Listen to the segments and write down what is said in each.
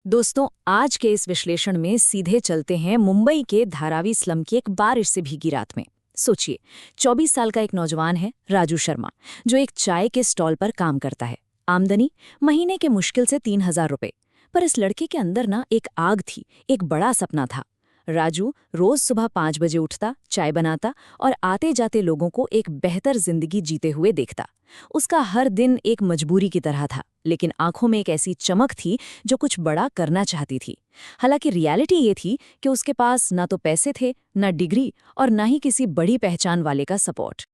दोस्तों, आज के इस विश्लेषण में सीधे चलते हैं मुंबई के धारावी स्लम की एक बारिश से भीगी रात में। सोचिए, 24 साल का एक नौजवान है राजू शर्मा, जो एक चाय के स्टॉल पर काम करता है। आमदनी महीने के मुश्किल से 3,000 रुपए। पर इस लड़के के अंदर ना एक आग थी, एक बड़ा सपना था। राजू रोज सुबह 5 बजे उठता, चाय बनाता और आते जाते लोगों को एक बेहतर जिंदगी जीते हुए देखता। उसका हर दिन एक मजबूरी की तरह था, लेकिन आंखों में एक ऐसी चमक थी जो कुछ बड़ा करना चाहती थी। हालांकि रियलिटी ये थी कि उसके पास ना तो पैसे थे, ना डिग्री और ना ही किसी बड़ी पहचान वाले का सपोर्ट।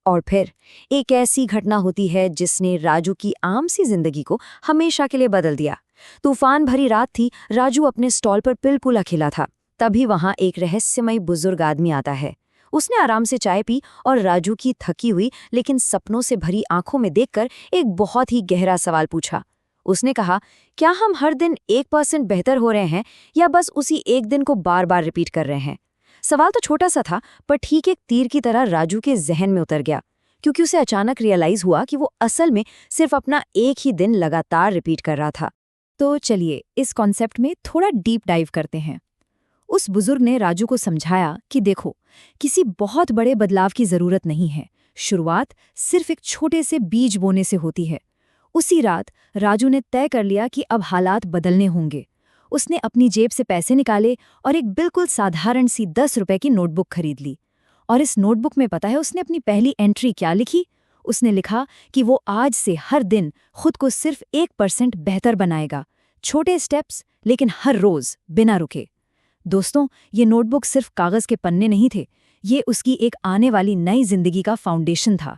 और फिर एक ऐसी घटना होती है जिसने राजू की आम सी जिंदगी को हमेशा के लिए बदल दिया। तूफान भरी रात थी, राजू अपने स्टॉल पर बिल्कुल अकेला था। तभी वहां एक रहस्यमय बुजुर्ग आदमी आता है। उसने आराम से चाय पी और राजू की थकी हुई लेकिन सपनों से भरी आंखों में देखकर एक बहुत ही गहरा सवाल पूछा। उसने कहा, क्या हम हर दिन 1% बेहतर हो रहे हैं या बस उसी एक दिन को बार बार रिपीट कर रहे हैं? सवाल तो छोटा सा था, पर ठीक एक तीर की तरह राजू के जहन में उतर गया, क्योंकि उसे अचानक रियलाइज हुआ कि वो असल में सिर्फ अपना एक ही दिन लगातार रिपीट कर रहा था। तो चलिए इस कॉन्सेप्ट में थोड़ा डीप डाइव करते हैं। उस बुजुर्ग ने राजू को समझाया कि देखो, किसी बहुत बड़े बदलाव की जरूरत नहीं है। शुरुआत सिर्फ एक छोटे से बीज बोने से होती है। उसी रात राजू ने तय कर लिया कि अब हालात बदलने होंगे। उसने अपनी जेब से पैसे निकाले और एक बिल्कुल साधारण सी 10 रुपए की नोटबुक खरीद ली। और इस नोटबुक में पता है उसने अपनी पहली एंट्री क्या लिखी? उसने लिखा कि वो आज से हर दिन खुद को सिर्फ 1% बेहतर बनाएगा। छोटे स्टेप्स, लेकिन हर रोज बिना रुके। दोस्तों, ये नोटबुक सिर्फ कागज के पन्ने नहीं थे, ये उसकी एक आने वाली नई जिंदगी का फाउंडेशन था।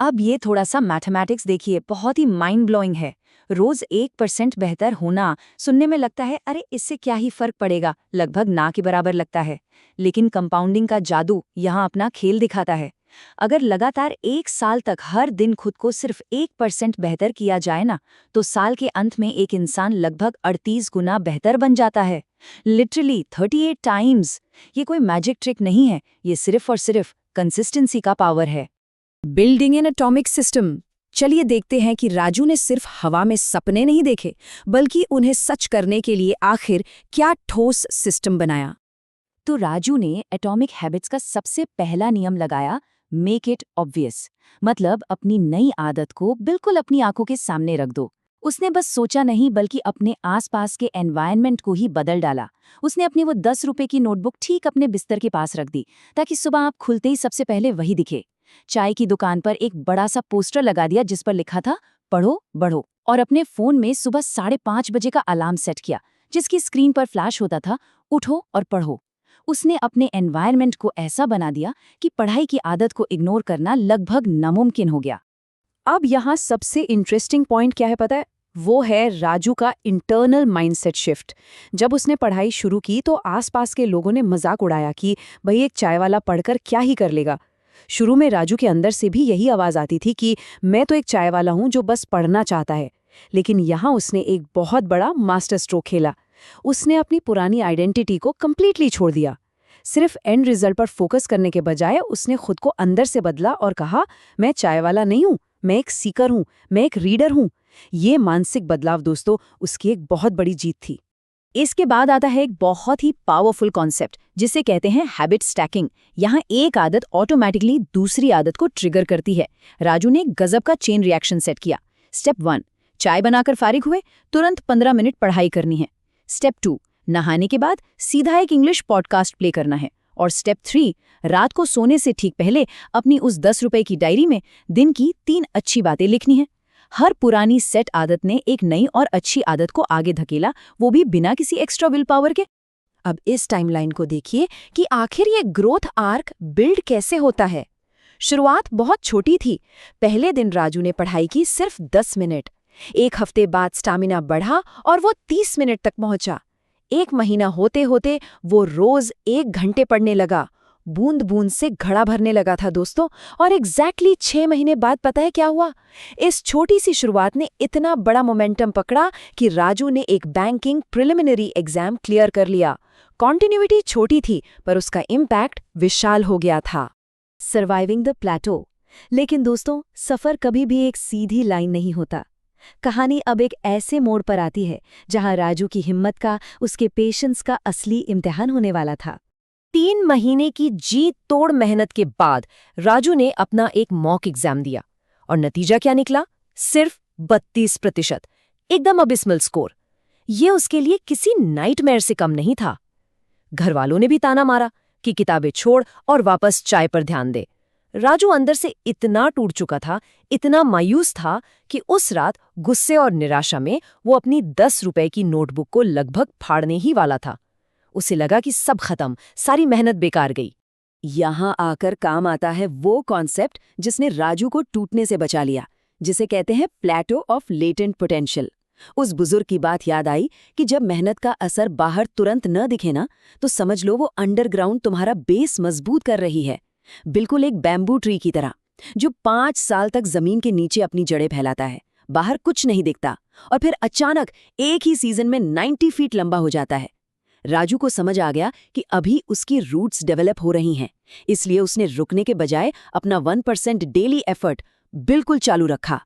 अब ये थोड़ा सा मैथमेटिक्स देखिए, बहुत ही माइंड ब्लोइंग है। रोज 1% बेहतर होना सुनने में लगता है अरे इससे क्या ही फर्क पड़ेगा, लगभग ना के बराबर लगता है। लेकिन कंपाउंडिंग का जादू यहाँ अपना खेल दिखाता है। अगर लगातार 1 साल तक हर दिन खुद को सिर्फ 1% बेहतर किया जाए ना, तो साल के अंत में एक इंसान लगभग 38 गुना बेहतर बन जाता है। Literally 38 times. ये कोई मैजिक ट्रिक नहीं है, ये सिर्फ और सिर्फ कंसिस्टेंसी का पावर है। Building an atomic system. चलिए देखते हैं कि राजू ने सिर्फ हवा में सपने नहीं देखे, बल्कि उन्हें सच करने के लिए आखिर क्या ठोस सिस्टम बनाया। तो राजू ने एटॉमिक हैबिट्स का सबसे पहला नियम लगाया, मेक इट ऑब्वियस। मतलब अपनी नई आदत को बिल्कुल अपनी आंखों के सामने रख दो। उसने बस सोचा नहीं, बल्कि अपने आसपास के एनवायरनमेंट को ही बदल डाला। उसने अपनी वो 10 रुपए की नोटबुक ठीक अपने बिस्तर के पास रख दी, ताकि सुबह आप खुलते ही सबसे पहले वही दिखे। चाय की दुकान पर एक बड़ा सा पोस्टर लगा दिया जिस पर लिखा था, पढ़ो बढ़ो। और अपने फोन में सुबह 5:30 बजे का अलार्म सेट किया, जिसकी स्क्रीन पर फ्लैश होता था, उठो और पढ़ो। उसने अपने एनवायरनमेंट को ऐसा बना दिया कि पढ़ाई की आदत को इग्नोर करना लगभग नामुमकिन हो गया। अब यहाँ सबसे इंटरेस्टिंग पॉइंट क्या है पता है? वो है राजू का इंटरनल माइंडसेट शिफ्ट। जब उसने पढ़ाई शुरू की तो आसपास के लोगों ने मजाक उड़ाया कि भाई एक चाय वाला पढ़कर क्या ही कर लेगा। शुरू में राजू के अंदर से भी यही आवाज आती थी कि मैं तो एक चाय वाला हूं जो बस पढ़ना चाहता है। लेकिन यहाँ उसने एक बहुत बड़ा मास्टर स्ट्रोक खेला। उसने अपनी पुरानी आइडेंटिटी को कंप्लीटली छोड़ दिया। सिर्फ एंड रिजल्ट पर फोकस करने के बजाय उसने खुद को अंदर से बदला और कहा, मैं चाय वाला नहीं हूं, मैं एक सीकर हूं, मैं एक रीडर हूं। ये मानसिक बदलाव दोस्तों उसकी एक बहुत बड़ी जीत थी। इसके बाद आता है एक बहुत ही पावरफुल कॉन्सेप्ट जिसे कहते हैं हैबिट स्टैकिंग। यहाँ एक आदत ऑटोमेटिकली दूसरी आदत को ट्रिगर करती है। राजू ने गजब का चेन रिएक्शन सेट किया। स्टेप 1, चाय बनाकर फारिग हुए, तुरंत 15 मिनट पढ़ाई करनी है। स्टेप 2, नहाने के बाद सीधा एक इंग्लिश पॉडकास्ट प्ले करना है। और स्टेप 3, रात को सोने से ठीक पहले अपनी उस 10 रुपए की डायरी में दिन की 3 अच्छी बातें लिखनी है। हर पुरानी सेट आदत ने एक नई और अच्छी आदत को आगे धकेला, वो भी बिना किसी एक्स्ट्रा विल पावर के। अब इस टाइमलाइन को देखिए कि आखिर ये ग्रोथ आर्क बिल्ड कैसे होता है। शुरुआत बहुत छोटी थी। पहले दिन राजू ने पढ़ाई की सिर्फ 10 मिनट। एक हफ्ते बाद स्टैमिना बढ़ा और वो 30 मिनट तक पहुंचा। 1 महीना होते होते वो रोज 1 घंटे पढ़ने लगा। बूंद बूंद से घड़ा भरने लगा था दोस्तों। और एग्जैक्टली 6 महीने बाद पता है क्या हुआ? इस छोटी सी शुरुआत ने इतना बड़ा मोमेंटम पकड़ा कि राजू ने एक बैंकिंग प्रिलिमिनरी एग्जाम क्लियर कर लिया। कॉन्टिन्यूटी छोटी थी, पर उसका इम्पैक्ट विशाल हो गया था। सर्वाइविंग द प्लेटो। लेकिन दोस्तों, सफर कभी भी एक सीधी लाइन नहीं होता। कहानी अब एक ऐसे मोड़ पर आती है जहां राजू की हिम्मत का, उसके पेशेंस का असली इम्तिहान होने वाला था। 3 महीने की जी तोड़ मेहनत के बाद राजू ने अपना एक मॉक एग्जाम दिया और नतीजा क्या निकला? सिर्फ 32%। एकदम अबिस्मल स्कोर। ये उसके लिए किसी नाइटमेयर से कम नहीं था। घर वालों ने भी ताना मारा कि किताबें छोड़ और वापस चाय पर ध्यान दे। राजू अंदर से इतना टूट चुका था, इतना मायूस था कि उस रात गुस्से और निराशा में वो अपनी 10 रुपए की नोटबुक को लगभग फाड़ने ही वाला था। उसे लगा कि सब खत्म, सारी मेहनत बेकार गई। यहां आकर काम आता है वो कॉन्सेप्ट जिसने राजू को टूटने से बचा लिया, जिसे कहते हैं प्लेटो ऑफ लेटेंट पोटेंशियल। उस बुजुर्ग की बात याद आई कि जब मेहनत का असर बाहर तुरंत न दिखे ना, तो समझ लो वो अंडरग्राउंड तुम्हारा बेस मजबूत कर रही है। बिल्कुल एक बैम्बू ट्री की तरह, जो 5 साल तक जमीन के नीचे अपनी जड़ें फैलाता है, बाहर कुछ नहीं दिखता और फिर अचानक एक ही सीजन में 90 फीट लंबा हो जाता है। राजू को समझ आ गया कि अभी उसकी रूट्स डेवलप हो रही हैं, इसलिए उसने रुकने के बजाय अपना 1% डेली एफर्ट बिल्कुल चालू रखा।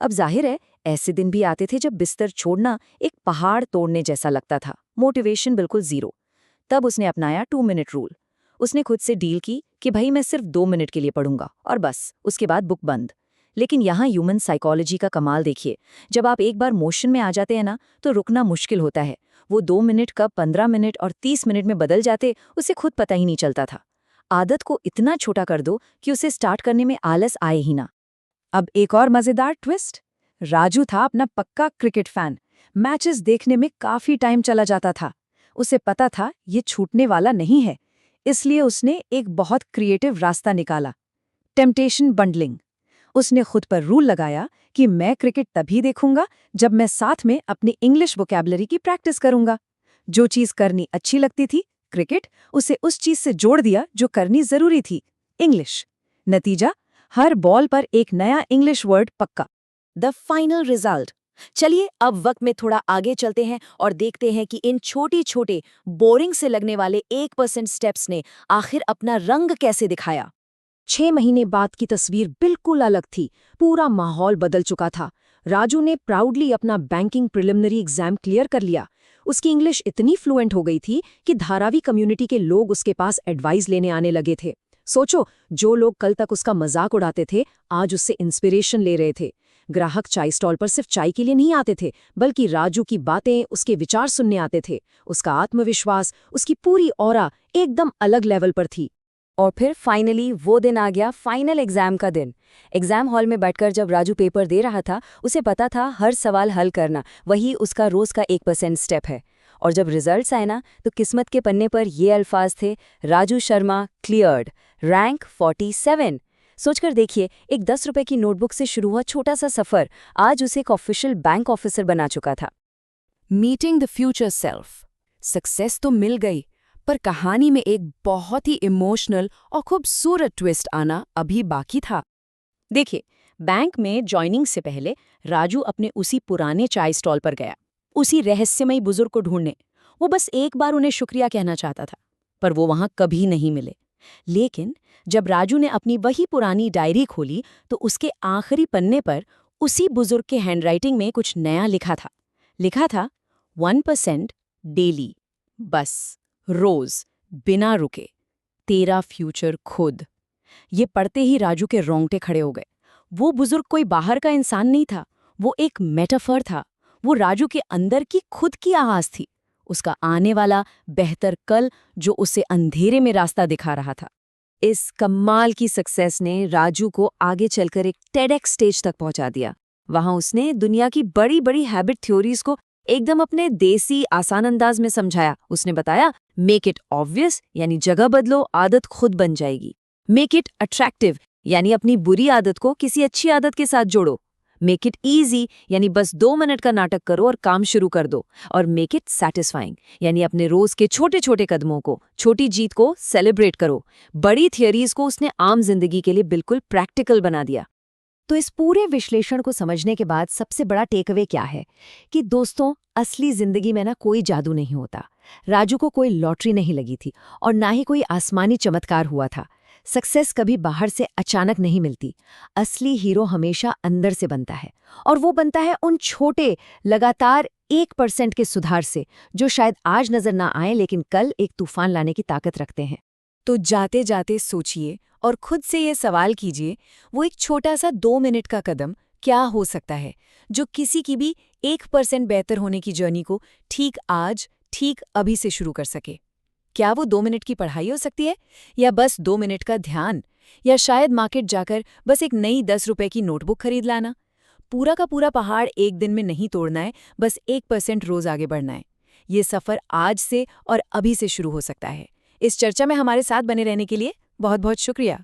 अब जाहिर है ऐसे दिन भी आते थे जब बिस्तर छोड़ना एक पहाड़ तोड़ने जैसा लगता था, मोटिवेशन बिल्कुल जीरो। तब उसने अपनाया 2 मिनट रूल। उसने खुद से डील की कि भाई मैं सिर्फ 2 मिनट के लिए पढ़ूंगा और बस, उसके बाद बुक बंद। लेकिन यहाँ ह्यूमन साइकोलॉजी का कमाल देखिए। जब आप एक बार मोशन में आ जाते हैं ना, तो रुकना मुश्किल होता है। वो 2 मिनट कब 15 मिनट और 30 मिनट में बदल जाते, उसे खुद पता ही नहीं चलता था। आदत को इतना छोटा कर दो कि उसे स्टार्ट करने में आलस आए ही ना। अब एक और मजेदार ट्विस्ट। राजू था अपना पक्का क्रिकेट फैन। मैचेस देखने में काफी टाइम चला जाता था। उसे पता था ये छूटने वाला नहीं है, इसलिए उसने एक बहुत क्रिएटिव रास्ता निकाला, टेम्पटेशन बंडलिंग। उसने खुद पर रूल लगाया कि मैं क्रिकेट तभी देखूंगा जब मैं साथ में अपनी इंग्लिश वोकैबुलरी की प्रैक्टिस करूंगा। जो चीज करनी अच्छी लगती थी, क्रिकेट, उसे उस चीज से जोड़ दिया जो करनी जरूरी थी, इंग्लिश। नतीजा, हर बॉल पर एक नया इंग्लिश वर्ड पक्का। The final result. चलिए अब वक्त में थोड़ा आगे चलते हैं और देखते हैं कि इन छोटे छोटे बोरिंग से लगने वाले 1% स्टेप्स ने आखिर अपना रंग कैसे दिखाया। 6 महीने बाद की तस्वीर बिल्कुल अलग थी। पूरा माहौल बदल चुका था। राजू ने प्राउडली अपना बैंकिंग प्रिलिमिनरी एग्जाम क्लियर कर लिया। उसकी इंग्लिश इतनी फ्लुएंट हो गई थी कि धारावी कम्युनिटी के लोग उसके पास एडवाइस लेने आने लगे थे। सोचो, जो लोग कल तक उसका मजाक उड़ाते थे, आज उससे इंस्पिरेशन ले रहे थे। ग्राहक चाय स्टॉल पर सिर्फ चाय के लिए नहीं आते थे, बल्कि राजू की बातें, उसके विचार सुनने आते थे। उसका आत्मविश्वास, उसकी पूरी ऑरा एकदम अलग लेवल पर थी। और फिर फाइनली वो दिन आ गया, फाइनल एग्जाम का दिन। एग्जाम हॉल में बैठकर जब राजू पेपर दे रहा था, उसे पता था हर सवाल हल करना वही उसका रोज का 1% स्टेप है। और जब रिजल्ट्स आए ना, तो किस्मत के पन्ने पर ये अल्फाज थे, राजू शर्मा क्लियर्ड, रैंक 47। सोचकर देखिए, एक 10 रुपए की नोटबुक से शुरू हुआ छोटा सा सफर आज उसे एक ऑफिशियल बैंक ऑफिसर बना चुका था। Meeting the future self. Success तो मिल गई, पर कहानी में एक बहुत ही इमोशनल और खूबसूरत ट्विस्ट आना अभी बाकी था। देखिए, बैंक में ज्वाइनिंग से पहले राजू अपने उसी पुराने चाय स्टॉल पर गया, उसी रहस्यमयी बुजुर्ग को ढूंढने। वो बस एक बार उन्हें शुक्रिया कहना चाहता था, पर वो वहां कभी नहीं मिले। लेकिन जब राजू ने अपनी वही पुरानी डायरी खोली, तो उसके आखिरी पन्ने पर उसी बुजुर्ग के हैंडराइटिंग में कुछ नया लिखा था। लिखा था 1% डेली, बस, रोज, बिना रुके, तेरा फ्यूचर खुद। ये पढ़ते ही राजू के रोंगटे खड़े हो गए। वो बुजुर्ग कोई बाहर का इंसान नहीं था, वो एक मेटाफर था। वो राजू के अंदर की खुद की आवाज थी, उसका आने वाला बेहतर कल जो उसे अंधेरे में रास्ता दिखा रहा था। इस कमाल की सक्सेस ने राजू को आगे चलकर एक टेडएक्स स्टेज तक पहुंचा दिया। वहां उसने दुनिया की बड़ी बड़ी हैबिट थ्योरीज को एकदम अपने देसी आसान अंदाज में समझाया। उसने बताया, मेक इट ऑब्वियस यानी जगह बदलो, आदत खुद बन जाएगी। मेक इट अट्रैक्टिव यानी अपनी बुरी आदत को किसी अच्छी आदत के साथ जोड़ो। मेक इट ईजी यानी बस 2 मिनट का नाटक करो और काम शुरू कर दो। और मेक इट सैटिस्फाइंग यानी अपने रोज के छोटे छोटे कदमों को, छोटी जीत को सेलिब्रेट करो। बड़ी थियरीज को उसने आम जिंदगी के लिए बिल्कुल प्रैक्टिकल बना दिया। तो इस पूरे विश्लेषण को समझने के बाद सबसे बड़ा टेकअवे क्या है कि दोस्तों, असली जिंदगी में ना कोई जादू नहीं होता। राजू को कोई लॉटरी नहीं लगी थी और ना ही कोई आसमानी चमत्कार हुआ था। सक्सेस कभी बाहर से अचानक नहीं मिलती। असली हीरो हमेशा अंदर से बनता है, और वो बनता है उन छोटे, लगातार 1% के सुधार से, जो शायद आज नजर ना आए लेकिन कल एक तूफान लाने की ताकत रखते हैं। तो जाते जाते सोचिए और खुद से ये सवाल कीजिए, वो एक छोटा सा 2 मिनट का कदम क्या हो सकता है जो किसी की भी 1% बेहतर होने की जर्नी को ठीक आज, ठीक अभी से शुरू कर सके। क्या वो 2 मिनट की पढ़ाई हो सकती है, या बस 2 मिनट का ध्यान, या शायद मार्केट जाकर बस एक नई 10 रुपए की नोटबुक खरीद लाना। पूरा का पूरा पहाड़ एक दिन में नहीं तोड़ना है, बस 1% रोज आगे बढ़ना है। ये सफर आज से और अभी से शुरू हो सकता है। इस चर्चा में हमारे साथ बने रहने के लिए बहुत बहुत शुक्रिया।